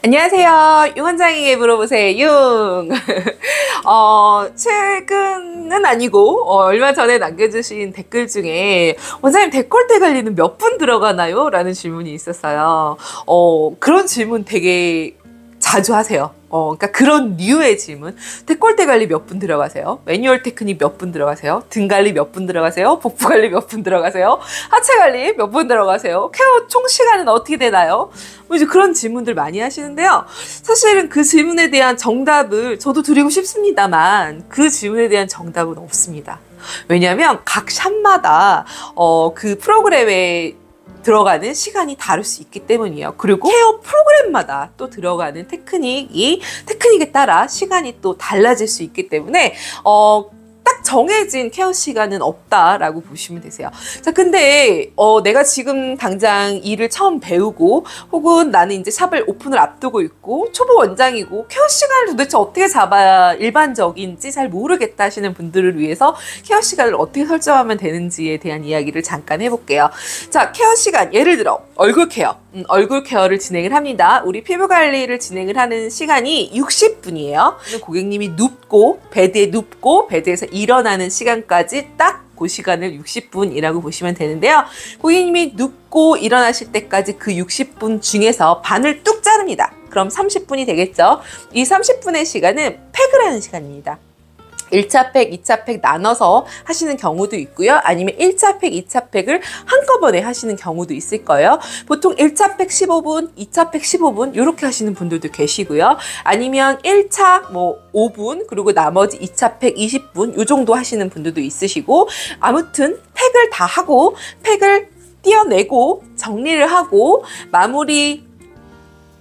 안녕하세요. 융원장에게 물어보세요. 융. 최근은 아니고 얼마 전에 남겨주신 댓글 중에 원장님 데콜테 관리는 몇 분 들어가나요? 라는 질문이 있었어요. 그런 질문 되게 자주 하세요. 그러니까 그런 류의 질문. 데콜테 관리 몇 분 들어가세요? 매뉴얼 테크닉 몇 분 들어가세요? 등 관리 몇 분 들어가세요? 복부 관리 몇 분 들어가세요? 하체 관리 몇 분 들어가세요? 케어 총 시간은 어떻게 되나요? 뭐 이제 그런 질문들 많이 하시는데요. 사실은 그 질문에 대한 정답을 저도 드리고 싶습니다만 그 질문에 대한 정답은 없습니다. 왜냐하면 각 샵마다 그 프로그램에 들어가는 시간이 다를 수 있기 때문이에요. 그리고 케어 프로그램마다 또 들어가는 테크닉에 따라 시간이 또 달라질 수 있기 때문에 딱 정해진 케어 시간은 없다라고 보시면 되세요. 자, 근데 내가 지금 당장 일을 처음 배우고 혹은 나는 이제 샵을 오픈을 앞두고 있고 초보 원장이고 케어 시간을 도대체 어떻게 잡아야 일반적인지 잘 모르겠다 하시는 분들을 위해서 케어 시간을 어떻게 설정하면 되는지에 대한 이야기를 잠깐 해볼게요. 자, 케어 시간 예를 들어 얼굴 케어. 얼굴 케어를 진행을 합니다. 우리 피부 관리를 진행을 하는 시간이 60분이에요. 고객님이 눕고 베드에 눕고 베드에서 일어나는 시간까지 딱 그 시간을 60분이라고 보시면 되는데요. 고객님이 눕고 일어나실 때까지 그 60분 중에서 반을 뚝 자릅니다. 그럼 30분이 되겠죠. 이 30분의 시간은 팩을 하는 시간입니다. 1차 팩, 2차 팩 나눠서 하시는 경우도 있고요. 아니면 1차 팩, 2차 팩을 한꺼번에 하시는 경우도 있을 거예요. 보통 1차 팩 15분, 2차 팩 15분 이렇게 하시는 분들도 계시고요. 아니면 1차 5분 그리고 나머지 2차 팩 20분 이 정도 하시는 분들도 있으시고 아무튼 팩을 다 하고 팩을 띄어내고 정리를 하고 마무리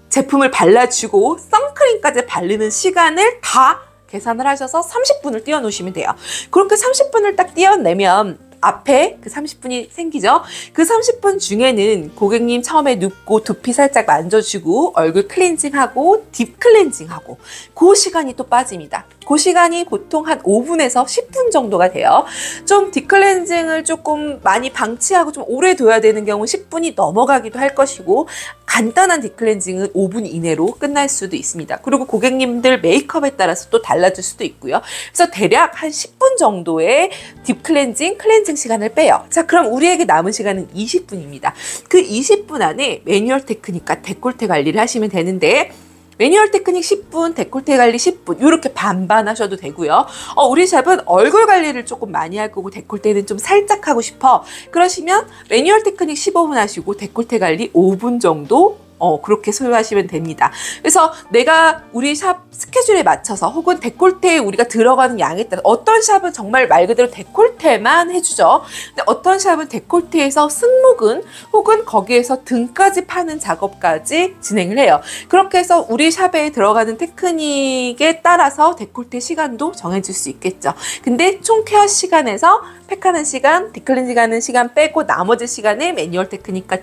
제품을 발라주고 선크림까지 바르는 시간을 다 계산을 하셔서 30분을 띄워 놓으시면 돼요. 그렇게 30분을 딱 띄어내면 앞에 그 30분이 생기죠. 그 30분 중에는 고객님 처음에 눕고 두피 살짝 만져주고 얼굴 클렌징하고 딥 클렌징하고 그 시간이 또 빠집니다. 그 시간이 보통 한 5분에서 10분 정도가 돼요. 좀 딥클렌징을 조금 많이 방치하고 좀 오래 둬야 되는 경우 10분이 넘어가기도 할 것이고 간단한 딥클렌징은 5분 이내로 끝날 수도 있습니다. 그리고 고객님들 메이크업에 따라서 또 달라질 수도 있고요. 그래서 대략 한 10분 정도의 딥클렌징, 클렌징 시간을 빼요. 자, 그럼 우리에게 남은 시간은 20분입니다. 그 20분 안에 매뉴얼 테크닉과 데콜테 관리를 하시면 되는데 매뉴얼 테크닉 10분, 데콜테 관리 10분 이렇게 반반 하셔도 되고요. 우리 샵은 얼굴 관리를 조금 많이 할 거고 데콜테는 좀 살짝 하고 싶어. 그러시면 매뉴얼 테크닉 15분 하시고 데콜테 관리 5분 정도 그렇게 소요하시면 됩니다. 그래서 내가 우리 샵 스케줄에 맞춰서 혹은 데콜테에 우리가 들어가는 양에 따라 어떤 샵은 정말 말 그대로 데콜테만 해주죠. 근데 어떤 샵은 데콜테에서 승모근 혹은 거기에서 등까지 파는 작업까지 진행을 해요. 그렇게 해서 우리 샵에 들어가는 테크닉에 따라서 데콜테 시간도 정해질 수 있겠죠. 근데 총 케어 시간에서 팩하는 시간, 딥클렌징 하는 시간 빼고 나머지 시간에 매뉴얼 테크닉과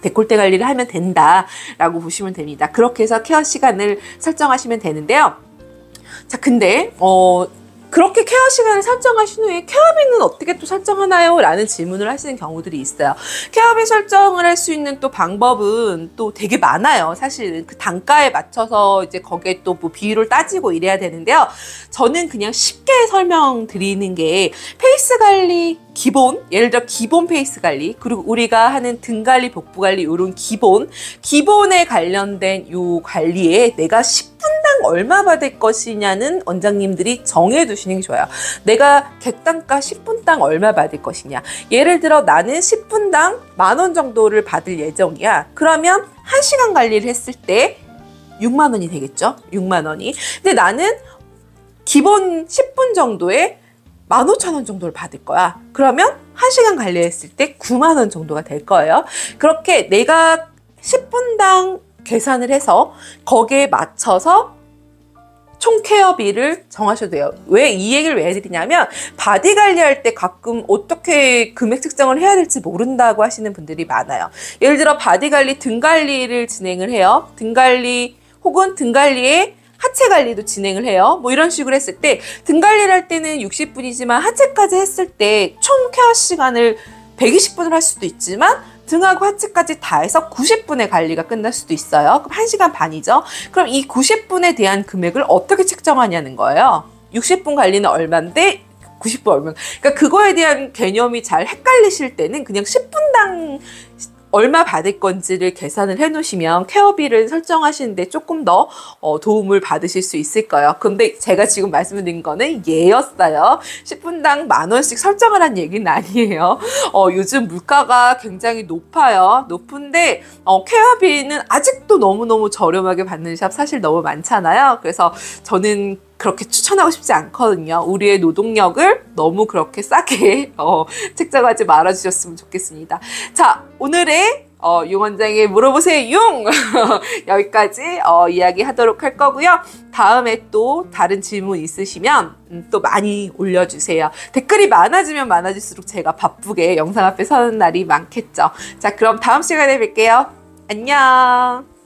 데콜테 관리를 하면 된다라고 보시면 됩니다. 그렇게 해서 케어 시간을 설정하시면 되는데요. 자, 근데 그렇게 케어 시간을 설정하신 후에 케어비는 어떻게 또 설정하나요? 라는 질문을 하시는 경우들이 있어요. 케어비 설정을 할 수 있는 또 방법은 또 되게 많아요. 사실은 그 단가에 맞춰서 이제 거기에 또 뭐 비율을 따지고 이래야 되는데요. 저는 그냥 쉽게 설명드리는 게 페이스 관리 기본, 예를 들어 기본 페이스 관리, 그리고 우리가 하는 등 관리, 복부 관리 이런 기본에 관련된 요 관리에 내가 10분당 얼마 받을 것이냐는 원장님들이 정해두시는 게 좋아요. 내가 객단가 10분당 얼마 받을 것이냐. 예를 들어 나는 10분당 10,000원 정도를 받을 예정이야. 그러면 1시간 관리를 했을 때 6만 원이 되겠죠? 6만 원이. 근데 나는 기본 10분 정도에 15,000원 정도를 받을 거야. 그러면 1시간 관리했을 때 9만 원 정도가 될 거예요. 그렇게 내가 10분당 계산을 해서 거기에 맞춰서 총 케어비를 정하셔도 돼요. 왜 이 얘기를 왜 해드리냐면 바디 관리할 때 가끔 어떻게 금액 측정을 해야 될지 모른다고 하시는 분들이 많아요. 예를 들어 바디 관리, 등 관리를 진행을 해요. 등 관리 혹은 등 관리에 하체 관리도 진행을 해요. 뭐 이런 식으로 했을 때 등 관리를 할 때는 60분이지만 하체까지 했을 때 총 케어 시간을 120분을 할 수도 있지만 등하고 하체까지 다 해서 90분에 관리가 끝날 수도 있어요. 그럼 1시간 반이죠. 그럼 이 90분에 대한 금액을 어떻게 책정하냐는 거예요. 60분 관리는 얼마인데 90분 얼마. 그러니까 그거에 대한 개념이 잘 헷갈리실 때는 그냥 10분당 얼마 받을 건지를 계산을 해 놓으시면 케어비를 설정하시는데 조금 더 도움을 받으실 수 있을 거예요. 근데 제가 지금 말씀드린 거는 예였어요. 10분당 10,000원씩 설정을 한 얘기는 아니에요. 요즘 물가가 굉장히 높아요. 높은데 케어비는 아직도 너무너무 저렴하게 받는 샵 사실 너무 많잖아요. 그래서 저는 그렇게 추천하고 싶지 않거든요. 우리의 노동력을 너무 그렇게 싸게 책정하지 말아주셨으면 좋겠습니다. 자, 오늘의 용 원장의 물어보세요 용 여기까지 이야기하도록 할 거고요. 다음에 또 다른 질문 있으시면 또 많이 올려주세요. 댓글이 많아지면 많아질수록 제가 바쁘게 영상 앞에 서는 날이 많겠죠. 자, 그럼 다음 시간에 뵐게요. 안녕.